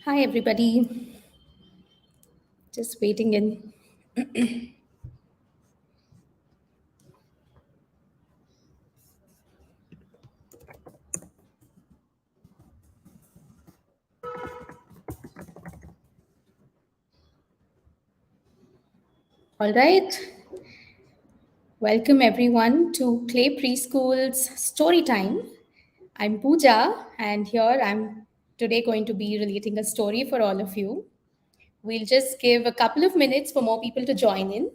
Hi, everybody. Just waiting in. All right. Welcome, everyone, to Clay Preschool's Storytime. I'm Pooja, and here I'm today going to be relating a story for all of you. We'll just give a couple of minutes for more people to join in.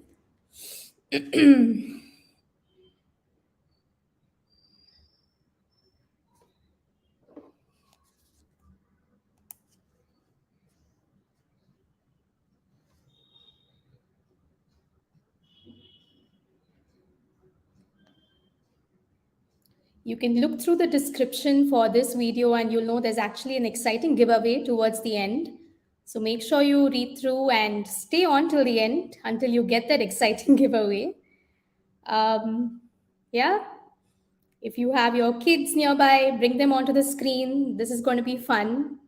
You can look through the description for this video, and you'll know there's actually an exciting giveaway towards the end. So make sure you read through and stay on till the end until you get that exciting giveaway. Um, yeah, if you have your kids nearby, bring them onto the screen. This is going to be fun.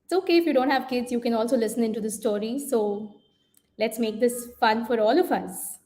It's okay if you don't have kids, you can also listen into the story. So let's make this fun for all of us.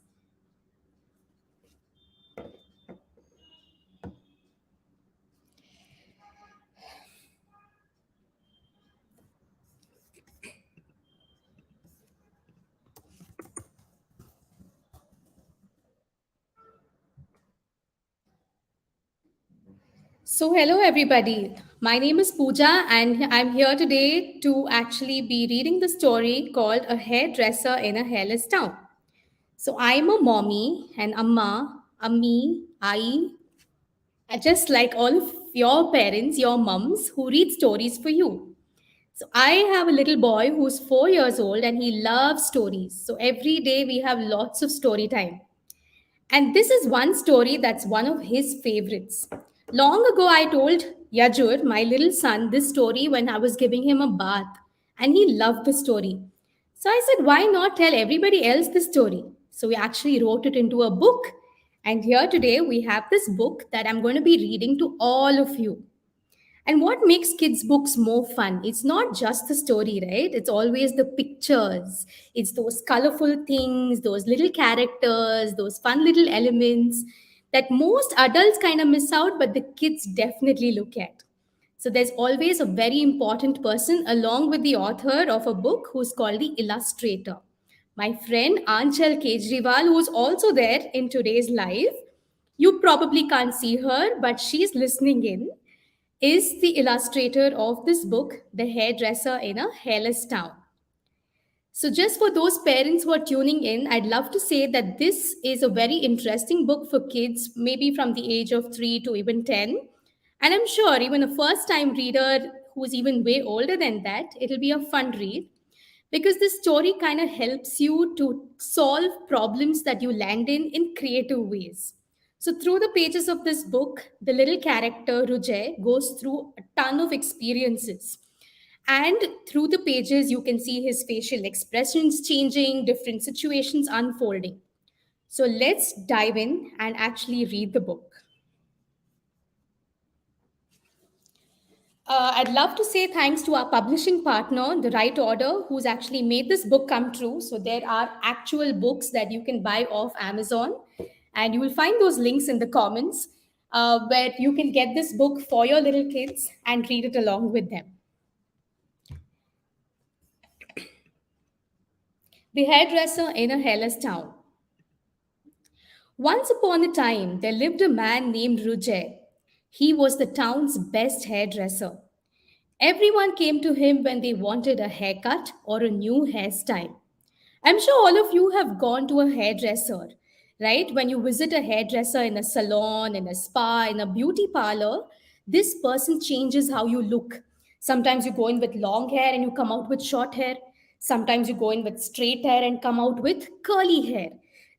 So, hello everybody. My name is Pooja, and I'm here today to actually be reading the story called A Hairdresser in a Hairless Town. So, I'm a mommy, an amma, ammi, ai, just like all of your parents, your mums who read stories for you. So I have a little boy who's 4 years old and he loves stories. So every day we have lots of story time. And this is one story that's one of his favorites. Long ago, I told Yajur, my little son, this story when I was giving him a bath, and he loved the story. So I said, why not tell everybody else the story? So we actually wrote it into a book. And here today, we have this book that I'm going to be reading to all of you. And what makes kids' books more fun? It's not just the story, right? It's always the pictures. It's those colorful things, those little characters, those fun little elements that most adults kind of miss out, but the kids definitely look at. So there's always a very important person along with the author of a book who's called the illustrator. My friend Anchal Kejriwal, who's also there in today's live. You probably can't see her, but she's listening in, is the illustrator of this book, The Hairdresser in a Hairless Town. So, just for those parents who are tuning in, I'd love to say that this is a very interesting book for kids, maybe from the age of 3 to even 10. And I'm sure even a first time reader who's even way older than that, it'll be a fun read because this story kind of helps you to solve problems that you land in creative ways. So through the pages of this book, the little character Rujai goes through a ton of experiences, and through the pages you can see his facial expressions changing, different situations unfolding. So let's dive in and actually read the book. I'd love to say thanks to our publishing partner, The Right Order, who's actually made this book come true. So there are actual books that you can buy off Amazon, and you will find those links in the comments where you can get this book for your little kids and read it along with them. The Hairdresser in a Hairless Town. Once upon a time, there lived a man named Rujai. He was the town's best hairdresser. Everyone came to him when they wanted a haircut or a new hairstyle. I'm sure all of you have gone to a hairdresser, right? When you visit a hairdresser in a salon, in a spa, in a beauty parlor, this person changes how you look. Sometimes you go in with long hair and you come out with short hair. Sometimes you go in with straight hair and come out with curly hair,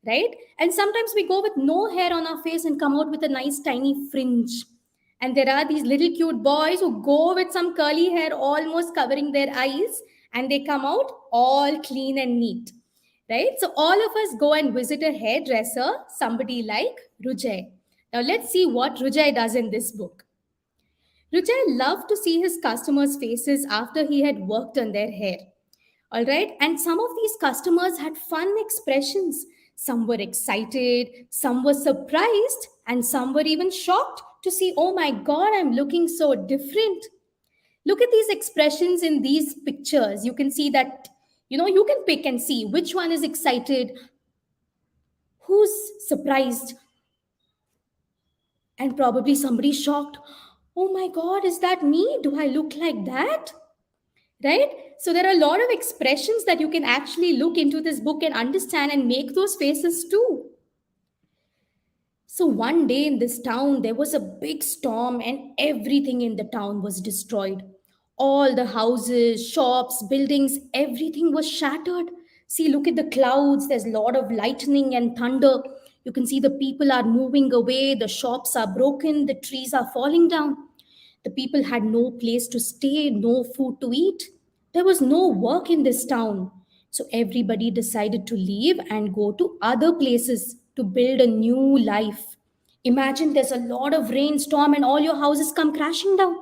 right? And sometimes we go with no hair on our face and come out with a nice tiny fringe. And there are these little cute boys who go with some curly hair almost covering their eyes, and they come out all clean and neat, right? So all of us go and visit a hairdresser, somebody like Rujai. Now let's see what Rujai does in this book. Rujai loved to see his customers' faces after he had worked on their hair. All right. And some of these customers had fun expressions. Some were excited, some were surprised, and some were even shocked to see, oh my God, I'm looking so different. Look at these expressions in these pictures. You can see that, you can pick and see which one is excited, who's surprised, and probably somebody shocked. Oh my God, is that me? Do I look like that? Right? So there are a lot of expressions that you can actually look into this book and understand and make those faces too. So one day in this town, there was a big storm and everything in the town was destroyed. All the houses, shops, buildings, everything was shattered. See, look at the clouds. There's a lot of lightning and thunder. You can see the people are moving away, the shops are broken, the trees are falling down. The people had no place to stay, no food to eat. There was no work in this town. So everybody decided to leave and go to other places to build a new life. Imagine there's a lot of rainstorm and all your houses come crashing down.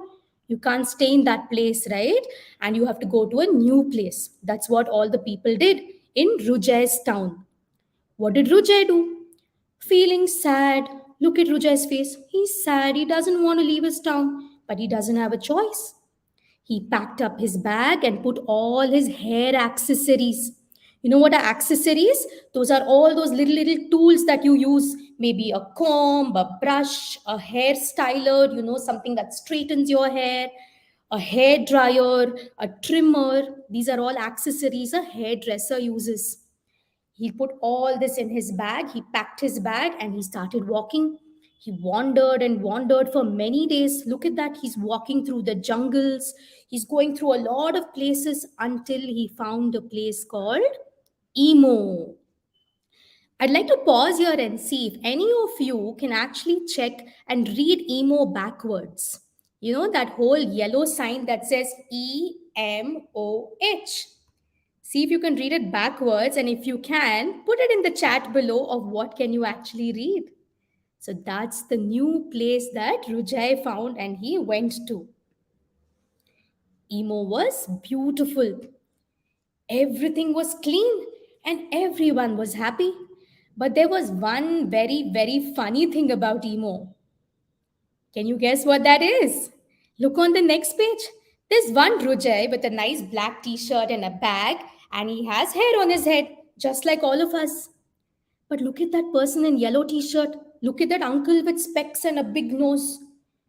You can't stay in that place, right? And you have to go to a new place. That's what all the people did in Rujai's town. What did Rujai do? Feeling sad. Look at Rujai's face. He's sad. He doesn't want to leave his town, but he doesn't have a choice. He packed up his bag and put all his hair accessories. You know what are accessories? Those are all those little tools that you use. Maybe a comb, a brush, a hair styler, something that straightens your hair, a hair dryer, a trimmer. These are all accessories a hairdresser uses. He put all this in his bag, he packed his bag, and he started walking. He wandered and wandered for many days. Look at that, he's walking through the jungles, he's going through a lot of places until he found a place called Emo. I'd like to pause here and see if any of you can actually check and read Emo backwards. You know, that whole yellow sign that says EMOH. See if you can read it backwards, and if you can, put it in the chat below of what can you actually read. So that's the new place that Rujai found and he went to. Emo was beautiful. Everything was clean and everyone was happy. But there was one very, very funny thing about Emo. Can you guess what that is? Look on the next page. There's one Rujai with a nice black t shirt and a bag, and he has hair on his head, just like all of us. But look at that person in yellow t shirt. Look at that uncle with specs and a big nose.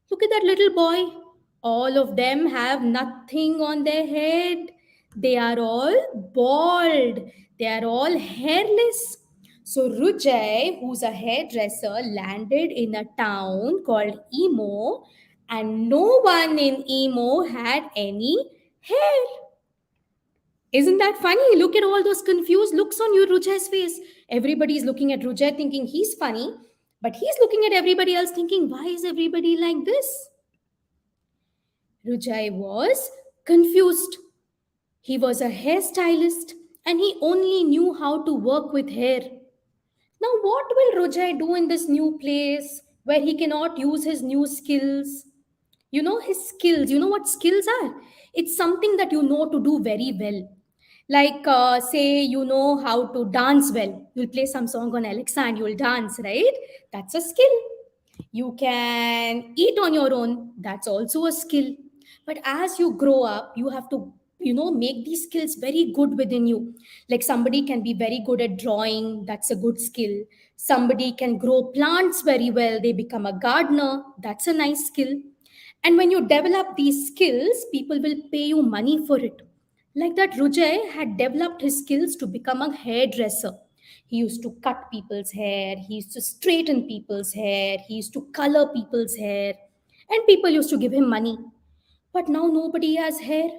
Look at that little boy. All of them have nothing on their head. They are all bald. They are all hairless. So Rujai, who's a hairdresser, landed in a town called Emo, and no one in Emo had any hair. Isn't that funny? Look at all those confused looks on your Rujai's face. Everybody's looking at Rujai thinking he's funny, but he's looking at everybody else thinking, why is everybody like this? Rujai was confused. He was a hairstylist and he only knew how to work with hair. Now, what will Rujai do in this new place where he cannot use his new skills? You know, his skills. You know what skills are? It's something that you know to do very well. Like, say, you know how to dance well. You'll play some song on Alexa and you'll dance, right? That's a skill. You can eat on your own. That's also a skill. But as you grow up, you have to, make these skills very good within you. Like somebody can be very good at drawing. That's a good skill. Somebody can grow plants very well. They become a gardener. That's a nice skill. And when you develop these skills, people will pay you money for it. Like that, Rujay had developed his skills to become a hairdresser. He used to cut people's hair, he used to straighten people's hair, he used to color people's hair, and people used to give him money. But now nobody has hair,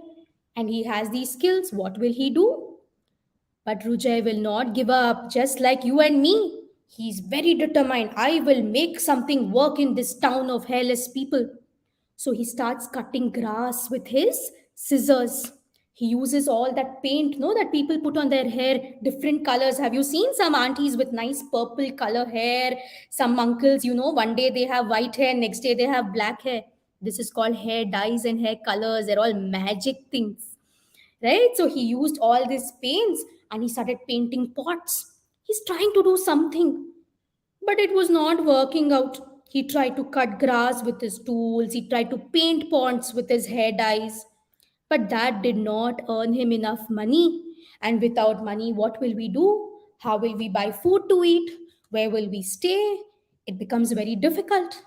and he has these skills. What will he do? But Rujay will not give up, just like you and me. He's very determined. I will make something work in this town of hairless people. So he starts cutting grass with his scissors. He uses all that paint, no, that people put on their hair, different colors. Have you seen some aunties with nice purple color hair? Some uncles, one day they have white hair, next day they have black hair. This is called hair dyes and hair colors. They're all magic things, right? So he used all these paints and he started painting pots. He's trying to do something, but it was not working out. He tried to cut grass with his tools, he tried to paint ponds with his hair dyes, but that did not earn him enough money. And without money, what will we do? How will we buy food to eat? Where will we stay? It becomes very difficult.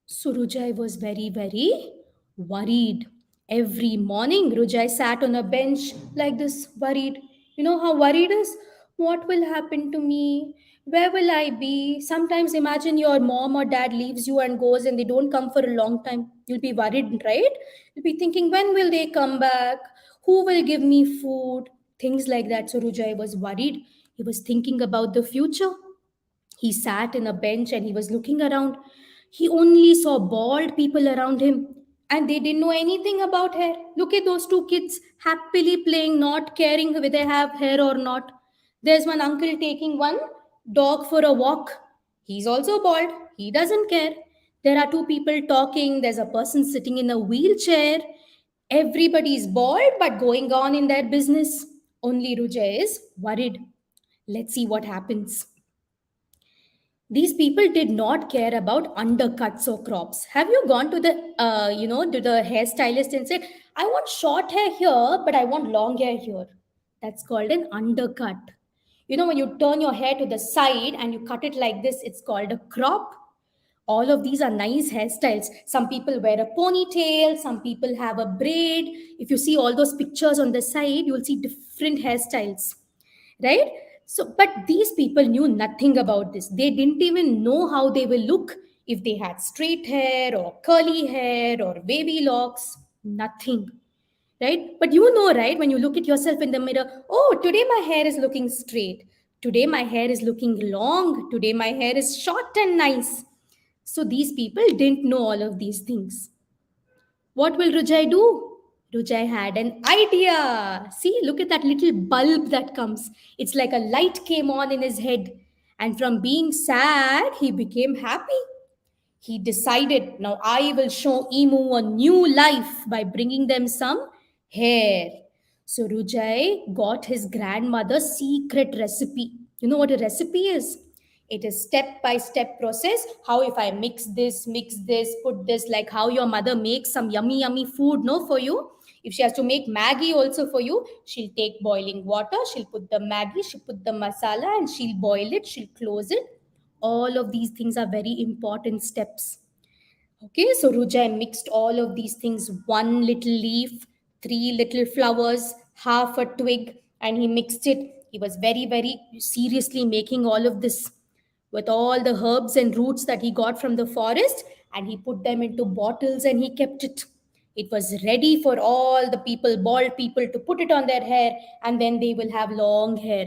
So Rujai was very, very worried. Every morning, Rujai sat on a bench like this, worried. You know how worried is? What will happen to me? Where will I be? Sometimes imagine your mom or dad leaves you and goes and they don't come for a long time. You'll be worried, right? You'll be thinking, when will they come back? Who will give me food? Things like that. So Rujai was worried. He was thinking about the future. He sat in a bench and he was looking around. He only saw bald people around him and they didn't know anything about hair. Look at those two kids happily playing, not caring whether they have hair or not. There's one uncle taking one dog for a walk. He's also bald. He doesn't care. There are two people talking. There's a person sitting in a wheelchair. Everybody's bald but going on in their business. Only Rujay is worried. Let's see what happens. These people did not care about undercuts or crops. Have you gone to the to the hairstylist and said, I want short hair here but I want long hair here? That's called an undercut. You know, when you turn your hair to the side and you cut it like this, it's called a crop. All of these are nice hairstyles. Some people wear a ponytail, some people have a braid. If you see all those pictures on the side, you'll see different hairstyles, right? So but these people knew nothing about this. They didn't even know how they will look if they had straight hair or curly hair or wavy locks. Nothing, right? But you know, right, when you look at yourself in the mirror, oh, today my hair is looking straight, today my hair is looking long, today my hair is short and nice. So these people didn't know all of these things. What will Rujai do? Rujai had an idea. See, look at that little bulb that comes. It's like a light came on in his head. And from being sad, he became happy. He decided, now I will show Emu a new life by bringing them some hair. So Rujai got his grandmother's secret recipe. You know what a recipe is? It is step by step process. How if I mix this, put this, like how your mother makes some yummy, yummy food, no, for you. If she has to make Maggie also for you, she'll take boiling water, she'll put the Maggie, she'll put the masala and she'll boil it, she'll close it. All of these things are very important steps. Okay, so Rujai mixed all of these things, one little leaf, three little flowers, half a twig, and he mixed it. He was very, very seriously making all of this with all the herbs and roots that he got from the forest, and he put them into bottles and he kept it. It was ready for all the people, bald people, to put it on their hair, and then they will have long hair.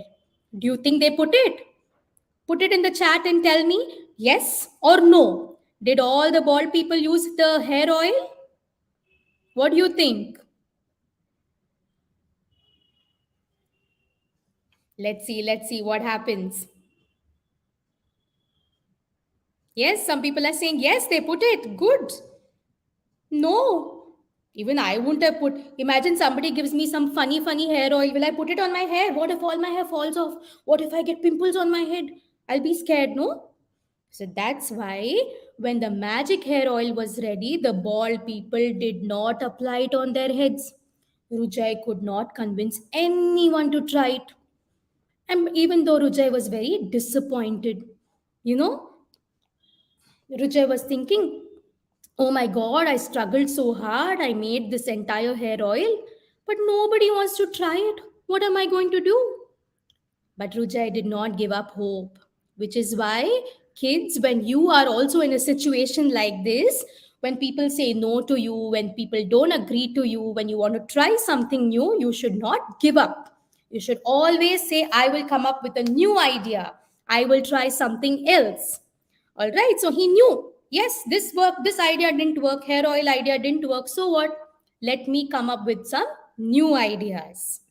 Do you think they put it? Put it in the chat and tell me yes or no. Did all the bald people use the hair oil? What do you think? Let's see what happens. Yes, some people are saying yes, they put it. Good. No. Even I wouldn't have put. Imagine somebody gives me some funny, funny hair oil. Will I put it on my hair? What if all my hair falls off? What if I get pimples on my head? I'll be scared, no? So that's why when the magic hair oil was ready, the bald people did not apply it on their heads. Rujai could not convince anyone to try it. And even though Rujai was very disappointed, you know, Rujai was thinking, oh my god, I struggled so hard. I made this entire hair oil, but nobody wants to try it. What am I going to do? But Rujai did not give up hope, which is why, kids, when you are also in a situation like this, when people say no to you, when people don't agree to you, when you want to try something new, you should not give up. You should always say, I will come up with a new idea. I will try something else. All right. So he knew, yes, this idea didn't work, hair oil idea didn't work. So what? Let me come up with some new ideas.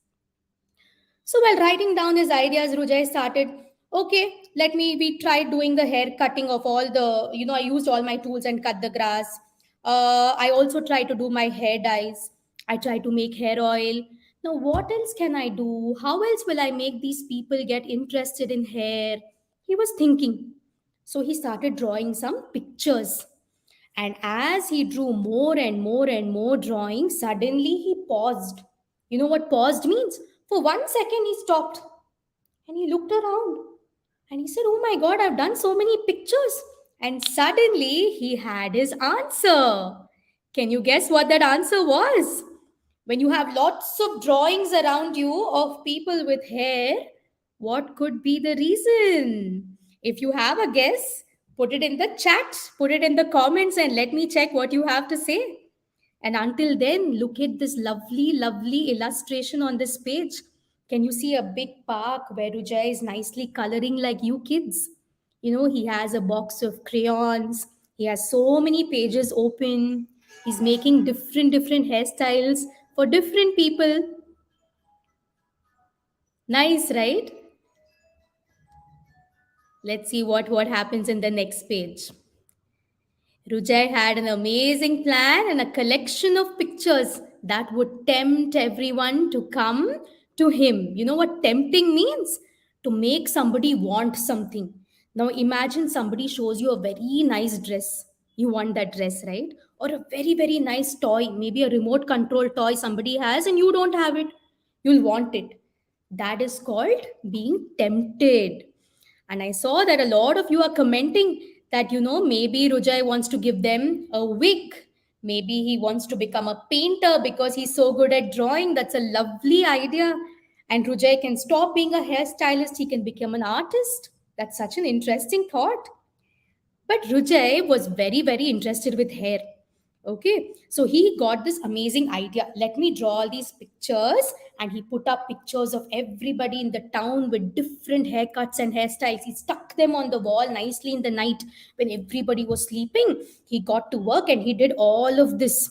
So while writing down his ideas, Rujai started, okay, we tried doing the hair cutting of all the, I used all my tools and cut the grass. I also try to do my hair dyes. I try to make hair oil. Now, what else can I do? How else will I make these people get interested in hair? He was thinking. So he started drawing some pictures. And as he drew more and more and more drawings, suddenly he paused. You know what paused means? For 1 second, he stopped and he looked around and he said, "Oh my God, I've done so many pictures." And suddenly he had his answer. Can you guess what that answer was? When you have lots of drawings around you of people with hair, what could be the reason? If you have a guess, put it in the chat, put it in the comments, and let me check what you have to say. And until then, look at this lovely, lovely illustration on this page. Can you see a big park where Rujai is nicely coloring like you kids? You know, he has a box of crayons. He has so many pages open. He's making different hairstyles for different people. Nice, right? Let's see what happens in the next page. Rujai had an amazing plan and a collection of pictures that would tempt everyone to come to him. You know what tempting means? To make somebody want something. Now imagine somebody shows you a very nice dress. You want that dress, right? Or a very nice toy, maybe a remote control toy somebody has and you don't have it. You'll want it. That is called being tempted. And I saw that a lot of you are commenting that, maybe Rujai wants to give them a wig. Maybe he wants to become a painter because he's so good at drawing. That's a lovely idea. And Rujai can stop being a hairstylist, he can become an artist. That's such an interesting thought. But Rujay was very interested with hair. Okay, so he got this amazing idea. Let me draw all these pictures, and he put up pictures of everybody in the town with different haircuts and hairstyles. He stuck them on the wall nicely in the night when everybody was sleeping. He got to work and he did all of this.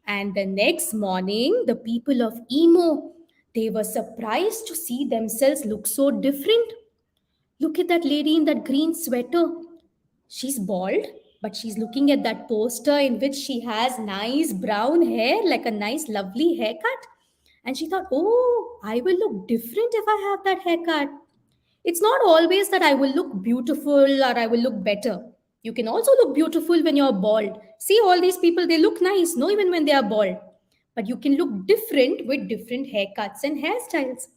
And the next morning, the people of Emo, they were surprised to see themselves look so different. Look at that lady in that green sweater. She's bald, but she's looking at that poster in which she has nice brown hair, like a nice, lovely haircut. And she thought, oh, I will look different if I have that haircut. It's not always that I will look beautiful or I will look better. You can also look beautiful when you're bald. See, all these people, they look nice, no, even when they are bald. But you can look different with different haircuts and hairstyles.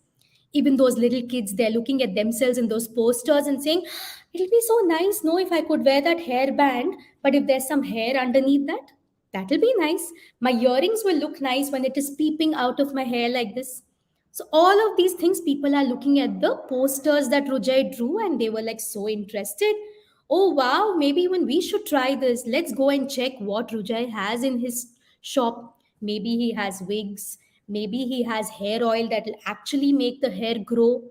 Even those little kids, they're looking at themselves in those posters and saying, it'll be so nice, no, if I could wear that hairband, but if there's some hair underneath that, that'll be nice. My earrings will look nice when it is peeping out of my hair like this. So all of these things, people are looking at the posters that Rujai drew and they were like so interested. Oh wow, maybe even we should try this. Let's go and check what Rujai has in his shop. Maybe he has wigs. Maybe he has hair oil that will actually make the hair grow.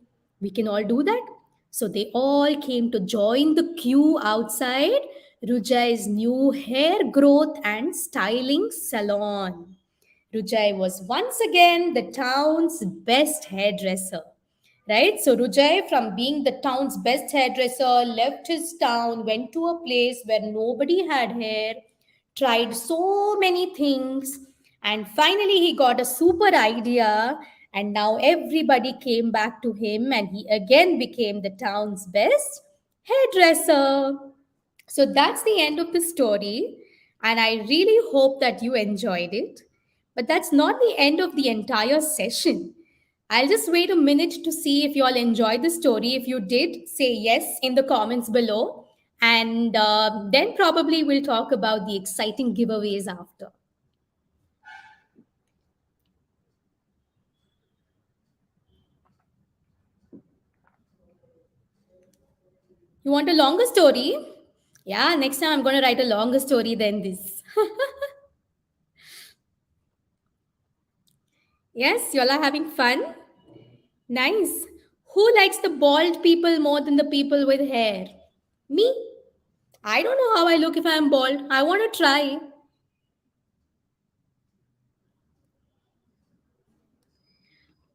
We can all do that. So they all came to join the queue outside Rujai's new hair growth and styling salon. Rujai was once again the town's best hairdresser. Right? So Rujai, from being the town's best hairdresser, left his town, went to a place where nobody had hair, tried so many things, and finally he got a super idea. And now everybody came back to him, and he again became the town's best hairdresser. So that's the end of the story. And I really hope that you enjoyed it. But that's not the end of the entire session. I'll just wait a minute to see if you all enjoyed the story. If you did, say yes in the comments below. And then probably we'll talk about the exciting giveaways after. You want a longer story? Yeah, next time I'm going to write a longer story than this. Yes, you all are having fun? Nice. Who likes the bald people more than the people with hair? Me? I don't know how I look if I'm bald. I want to try.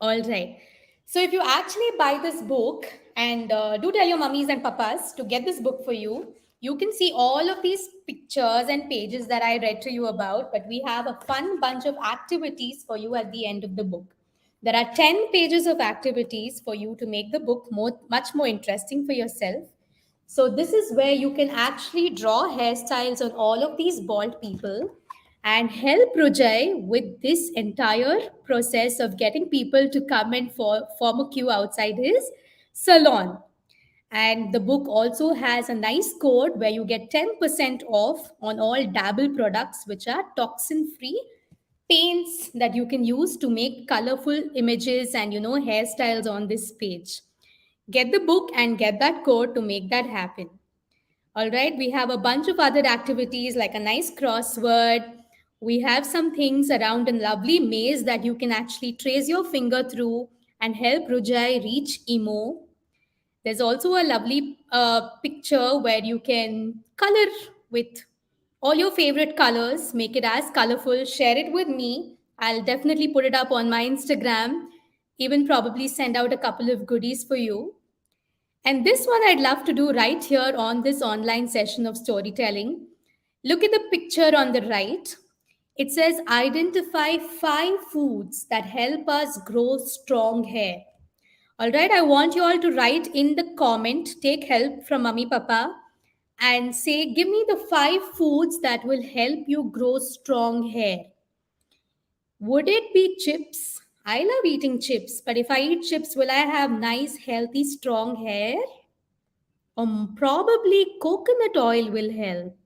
All right. So if you actually buy this book, and do tell your mummies and papas to get this book for you, You can see all of these pictures and pages that I read to you about, but we have a fun bunch of activities for you at the end of the book. There are 10 pages of activities for you to make the book much more interesting for yourself. So, this is where you can actually draw hairstyles on all of these bald people and help Rujai with this entire process of getting people to come and form a queue outside his salon. And the book also has a nice code where you get 10% off on all Dabble products, which are toxin free paints that you can use to make colorful images and hairstyles on this page. Get the book and get that code to make that happen. All right, we have a bunch of other activities like a nice crossword. We have some things around a lovely maze that you can actually trace your finger through and help Rujai reach Emo. There's also a lovely picture where you can color with all your favorite colors, make it as colorful, share it with me. I'll definitely put it up on my Instagram, even probably send out a couple of goodies for you. And this one I'd love to do right here on this online session of storytelling. Look at the picture on the right. It says identify 5 foods that help us grow strong hair. All right, I want you all to write in the comment, take help from Mummy Papa, and say, give me the 5 foods that will help you grow strong hair. Would it be chips? I love eating chips, but if I eat chips, will I have nice, healthy, strong hair? Probably coconut oil will help.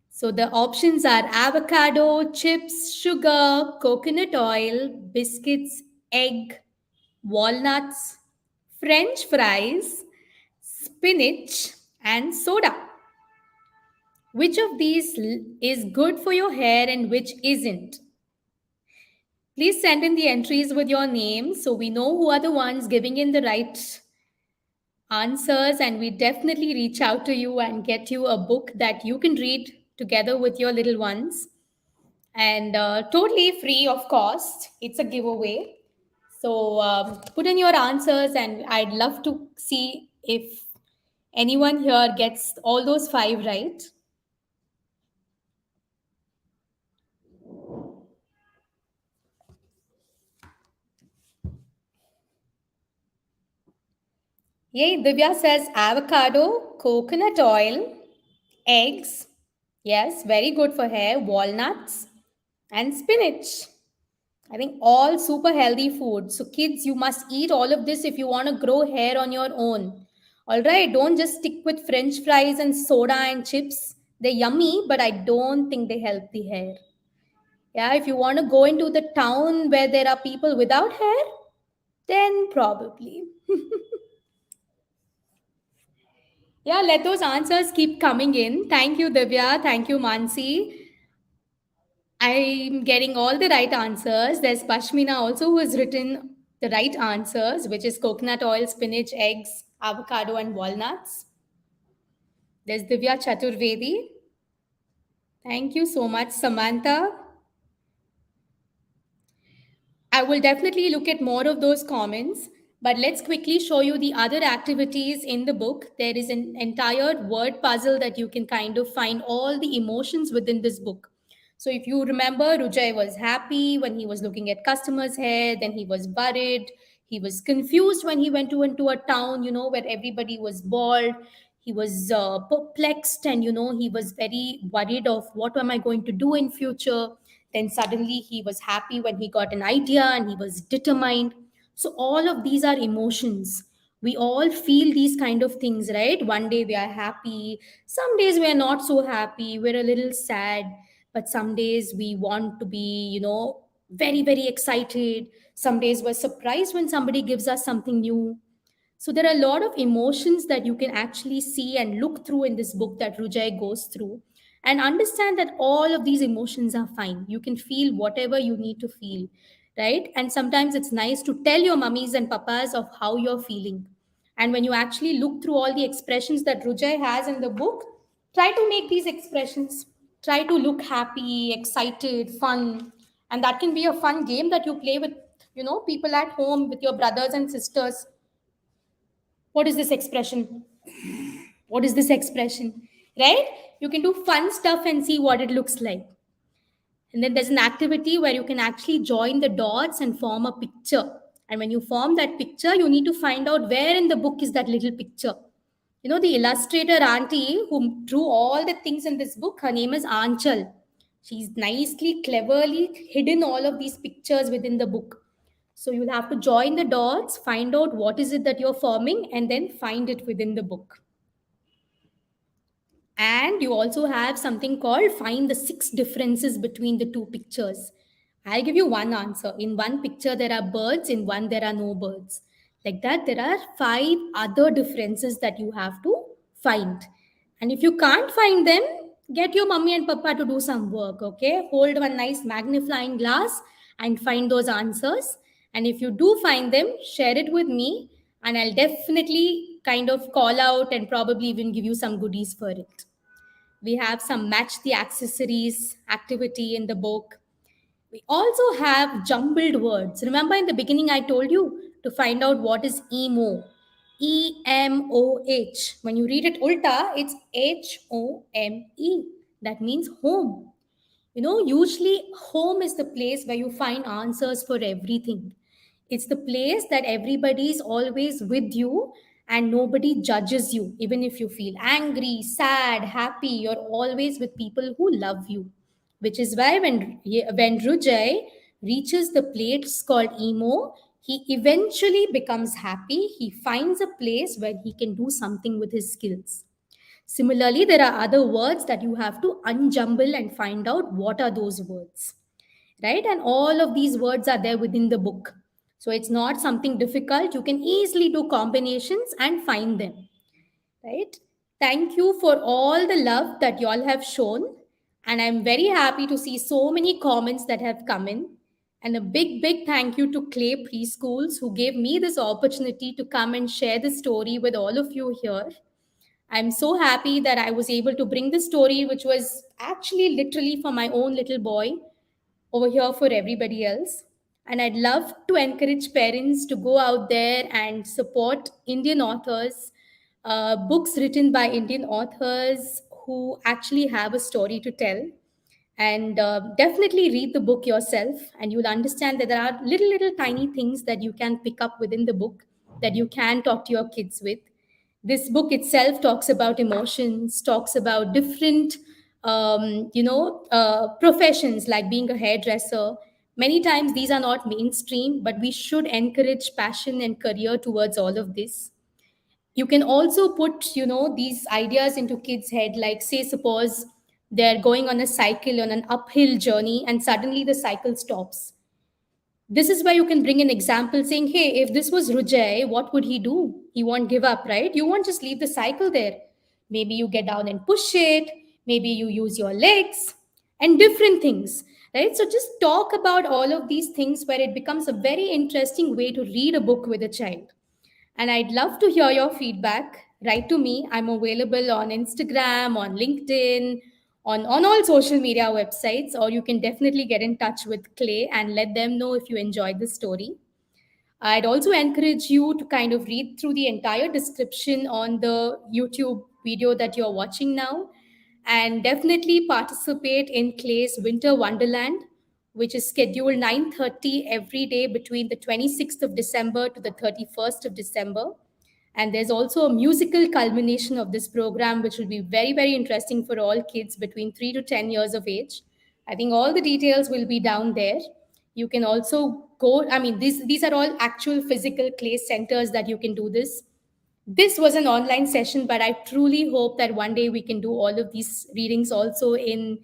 So the options are avocado, chips, sugar, coconut oil, biscuits, egg, walnuts, French fries, spinach, and soda. Which of these is good for your hair and which isn't? Please send in the entries with your name so we know who are the ones giving in the right answers, and we definitely reach out to you and get you a book that you can read together with your little ones. And totally free of cost. It's a giveaway. So put in your answers, and I'd love to see if anyone here gets all those 5 right. Yay, Divya says avocado, coconut oil, eggs. Yes, very good for hair, walnuts, and spinach. I think all super healthy food. So, kids, you must eat all of this if you want to grow hair on your own. All right, don't just stick with French fries and soda and chips. They're yummy, but I don't think they help the hair. Yeah, if you want to go into the town where there are people without hair, then probably. Yeah, let those answers keep coming in. Thank you, Divya. Thank you, Mansi. I'm getting all the right answers. There's Pashmina also who has written the right answers, which is coconut oil, spinach, eggs, avocado, and walnuts. There's Divya Chaturvedi. Thank you so much, Samantha. I will definitely look at more of those comments, but let's quickly show you the other activities in the book. There is an entire word puzzle that you can kind of find all the emotions within this book. So if you remember, Rujai was happy when he was looking at customers' hair, then he was worried, he was confused when he went into a town, where everybody was bald. He was perplexed, and he was very worried of what am I going to do in future. Then suddenly he was happy when he got an idea and he was determined. So all of these are emotions. We all feel these kind of things, right? One day we are happy, some days we are not so happy, we're a little sad, but some days we want to be, very, very excited. Some days we're surprised when somebody gives us something new. So there are a lot of emotions that you can actually see and look through in this book that Rujai goes through, and understand that all of these emotions are fine. You can feel whatever you need to feel, right? And sometimes it's nice to tell your mummies and papas of how you're feeling. And when you actually look through all the expressions that Rujai has in the book, try to make these expressions. Try to look happy, excited, fun. And that can be a fun game that you play with, people at home, with your brothers and sisters. What is this expression? What is this expression? right? You can do fun stuff and see what it looks like. And then there's an activity where you can actually join the dots and form a picture. And when you form that picture, you need to find out where in the book is that little picture. You know, the illustrator auntie who drew all the things in this book, her name is Anchal. She's nicely, cleverly hidden all of these pictures within the book. So you'll have to join the dots, find out what is it that you're forming, and then find it within the book. And you also have something called find the six differences between the two pictures. I'll give you one answer. In one picture, there are birds, in one, there are no birds. Like that, there are five other differences that you have to find. And if you can't find them, get your mummy and papa to do some work, okay? Hold one nice magnifying glass and find those answers. And if you do find them, share it with me, and I'll definitely kind of call out and probably even give you some goodies for it. We have some match the accessories activity in the book. We also have jumbled words. Remember in the beginning, I told you to find out what is emo. EMOH. When you read it ulta, it's HOME. That means home. You know, usually home is the place where you find answers for everything. It's the place that everybody is always with you and nobody judges you. Even if you feel angry, sad, happy, you're always with people who love you. Which is why when Rujai reaches the place called emo, he eventually becomes happy. He finds a place where he can do something with his skills. Similarly, there are other words that you have to unjumble and find out what are those words, right? And all of these words are there within the book. So it's not something difficult. You can easily do combinations and find them, right? Thank you for all the love that you all have shown. And I'm very happy to see so many comments that have come in. And a big, big thank you to Klay Preschools who gave me this opportunity to come and share the story with all of you here. I'm so happy that I was able to bring this story, which was actually literally for my own little boy, over here for everybody else. And I'd love to encourage parents to go out there and support Indian authors, books written by Indian authors who actually have a story to tell. And definitely read the book yourself, and you'll understand that there are little tiny things that you can pick up within the book that you can talk to your kids with. This book itself talks about emotions, talks about different professions like being a hairdresser. Many times these are not mainstream, but we should encourage passion and career towards all of this. You can also put these ideas into kids head, like say suppose they're going on a cycle on an uphill journey and suddenly the cycle stops. This is where you can bring an example saying, hey, if this was Rujai, what would he do? He won't give up, right? You won't just leave the cycle there. Maybe you get down and push it. Maybe you use your legs and different things, right? So just talk about all of these things where it becomes a very interesting way to read a book with a child. And I'd love to hear your feedback. Write to me. I'm available on Instagram, on LinkedIn, on all social media websites, or you can definitely get in touch with Klay and let them know if you enjoyed the story. I'd also encourage you to kind of read through the entire description on the YouTube video that you're watching now, and definitely participate in Clay's Winter Wonderland, which is scheduled 9:30 every day between the 26th of December to the 31st of December. And there's also a musical culmination of this program, which will be very, very interesting for all kids between 3 to 10 years of age. I think all the details will be down there. You can also go, I mean, these are all actual physical Clay centers that you can do this. This was an online session, but I truly hope that one day we can do all of these readings also in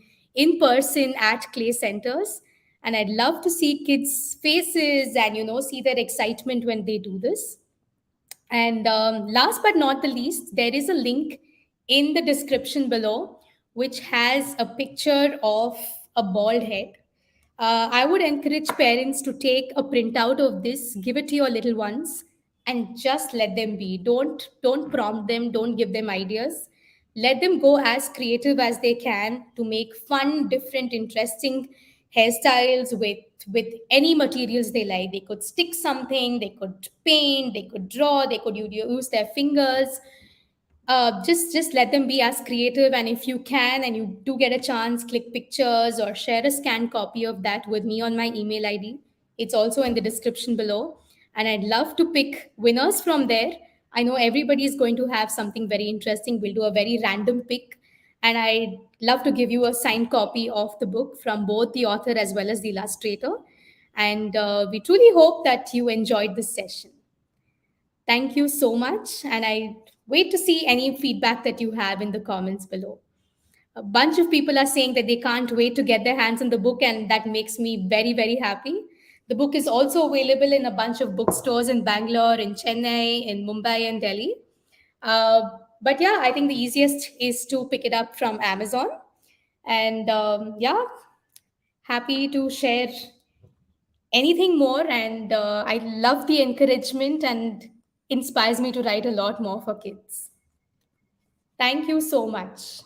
person at Clay centers. And I'd love to see kids' faces and see their excitement when they do this. And last but not the least, there is a link in the description below which has a picture of a bald head. I would encourage parents to take a printout of this, give it to your little ones, and just let them be. Don't prompt them. Don't give them ideas. Let them go as creative as they can to make fun, different, interesting hairstyles with any materials they like. They could stick something, they could paint, they could draw, they could use their fingers. Just let them be as creative, and if you can and you do get a chance, click pictures or share a scanned copy of that with me on my email ID. It's also in the description below, and I'd love to pick winners from there. I know everybody is going to have something very interesting. We'll do a very random pick, and I'd love to give you a signed copy of the book from both the author as well as the illustrator. And we truly hope that you enjoyed this session. Thank you so much. And I wait to see any feedback that you have in the comments below. A bunch of people are saying that they can't wait to get their hands on the book, and that makes me very, very happy. The book is also available in a bunch of bookstores in Bangalore, in Chennai, in Mumbai, and Delhi. Uh, but yeah, I think the easiest is to pick it up from Amazon. And yeah, happy to share anything more. And I love the encouragement and inspires me to write a lot more for kids. Thank you so much.